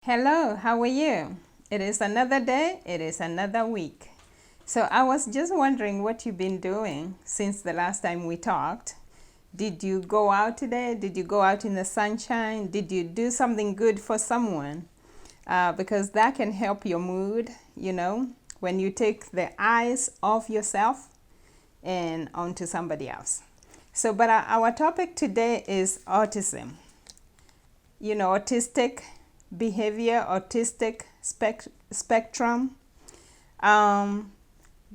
Hello, how are you? It is another day, it is another week. So I was just wondering what you've been doing since the last time we talked. Did you go out today? Did you go out in the sunshine? Did you do something good for someone? Because that can help your mood, when you take the eyes off yourself and onto somebody else. So, but our topic today is autism. Autistic behavior, autistic spectrum. The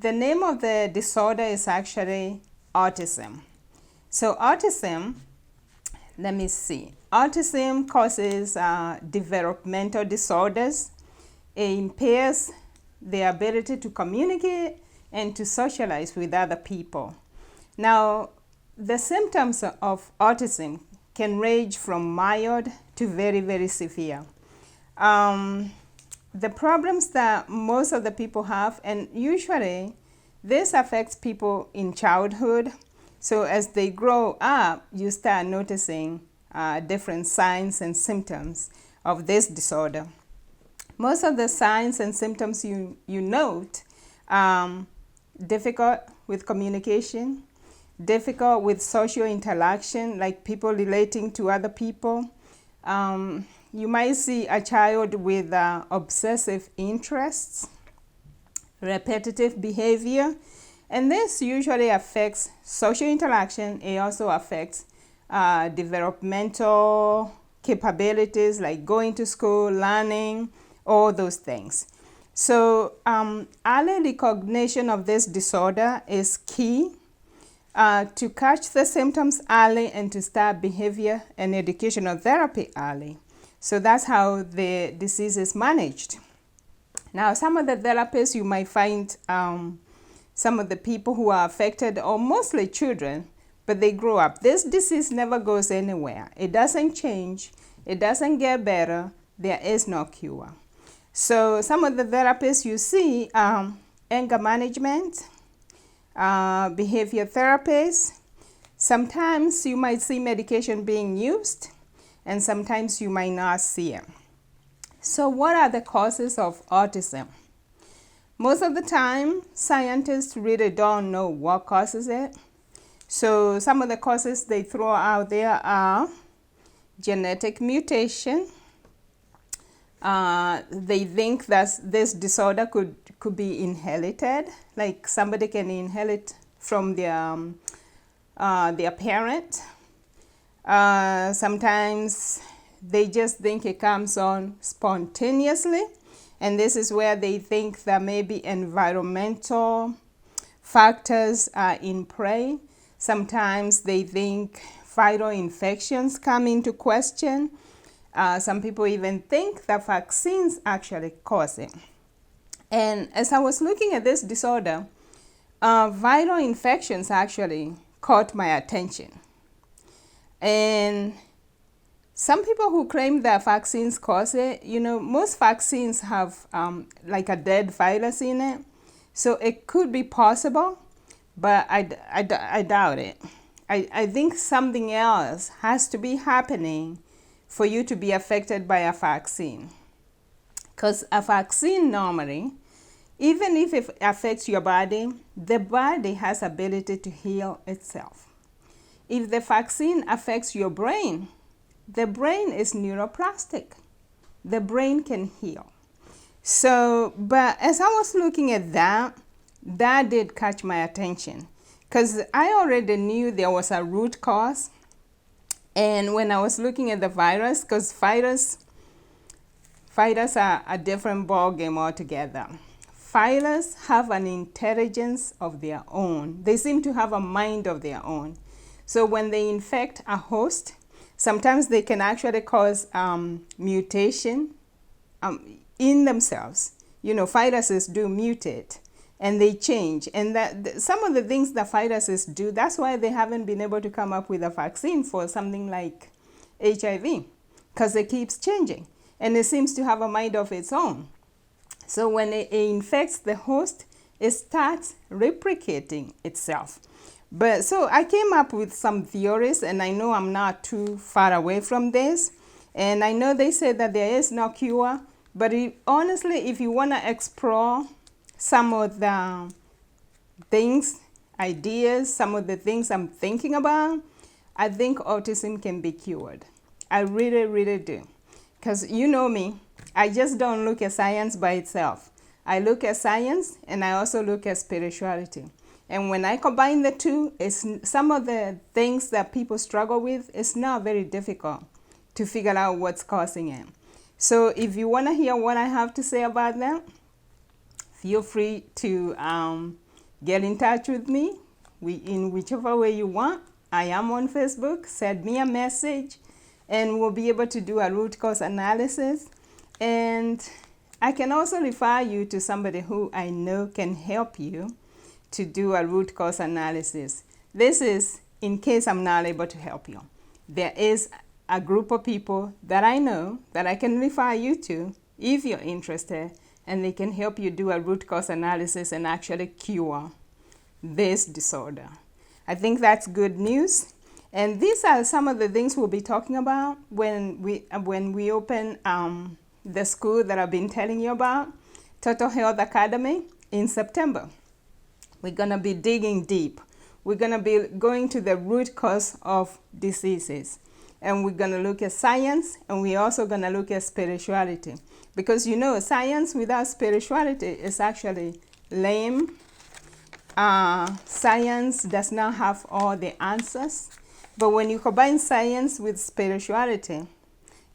name of the disorder is actually autism. So autism, let me see. Autism causes developmental disorders. It impairs the ability to communicate and to socialize with other people. Now, the symptoms of autism can range from mild to very, very severe. The problems that most of the people have, and usually this affects people in childhood. So as they grow up, you start noticing different signs and symptoms of this disorder. Most of the signs and symptoms you note, difficult with communication, difficult with social interaction, like people relating to other people. You might see a child with obsessive interests, repetitive behavior, and this usually affects social interaction. It also affects developmental capabilities like going to school, learning, all those things. So early recognition of this disorder is key to catch the symptoms early and to start behavior and educational therapy early. So that's how the disease is managed. Now, some of the therapists you might find some of the people who are affected are mostly children, but they grow up. This disease never goes anywhere. It doesn't change. It doesn't get better. There is no cure. So some of the therapists you see, anger management, behavior therapists. Sometimes you might see medication being used, and sometimes you might not see it. So what are the causes of autism? Most of the time, scientists really don't know what causes it. So some of the causes they throw out there are genetic mutation. They think that this disorder could be inherited, like somebody can inherit from their parent. Sometimes they just think it comes on spontaneously, and this is where they think that maybe environmental factors are in play. Sometimes they think viral infections come into question. Some people even think that vaccines actually cause it. And as I was looking at this disorder, viral infections actually caught my attention. And some people who claim that vaccines cause it, most vaccines have like a dead virus in it. So it could be possible, but I doubt it. I think something else has to be happening for you to be affected by a vaccine. Because a vaccine normally, even if it affects your body, the body has ability to heal itself. If the vaccine affects your brain, the brain is neuroplastic. The brain can heal. So, but as I was looking at that did catch my attention because I already knew there was a root cause. And when I was looking at the virus, because viruses are a different ballgame altogether. Viruses have an intelligence of their own. They seem to have a mind of their own. So when they infect a host, sometimes they can actually cause mutation in themselves. Viruses do mutate and they change. And some of the things that viruses do, that's why they haven't been able to come up with a vaccine for something like HIV, because it keeps changing and it seems to have a mind of its own. So when it infects the host, it starts replicating itself. But so I came up with some theories, and I know I'm not too far away from this. And I know they say that there is no cure, but honestly, if you want to explore some of the things, ideas, some of the things I'm thinking about, I think autism can be cured. I really, really do. Because you know me, I just don't look at science by itself. I look at science and I also look at spirituality. And when I combine the two, it's some of the things that people struggle with, it's not very difficult to figure out what's causing it. So if you want to hear what I have to say about that, feel free to get in touch with me in whichever way you want. I am on Facebook. Send me a message and we'll be able to do a root cause analysis. And I can also refer you to somebody who I know can help you to do a root cause analysis. This is in case I'm not able to help you. There is a group of people that I know that I can refer you to if you're interested, and they can help you do a root cause analysis and actually cure this disorder. I think that's good news. And these are some of the things we'll be talking about when we open the school that I've been telling you about, Total Health Academy, in September. We're going to be digging deep. We're going to be going to the root cause of diseases. And we're going to look at science, and we're also going to look at spirituality. Because you know, science without spirituality is actually lame. Science does not have all the answers. But when you combine science with spirituality,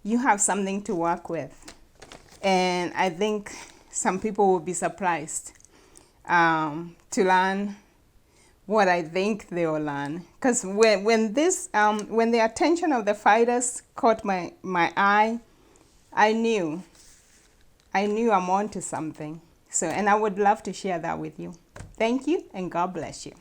you have something to work with. And I think some people will be surprised to learn what I think they will learn. Because when the attention of the fighters caught my eye, I knew I'm on to something. So, and I would love to share that with you. Thank you, and God bless you.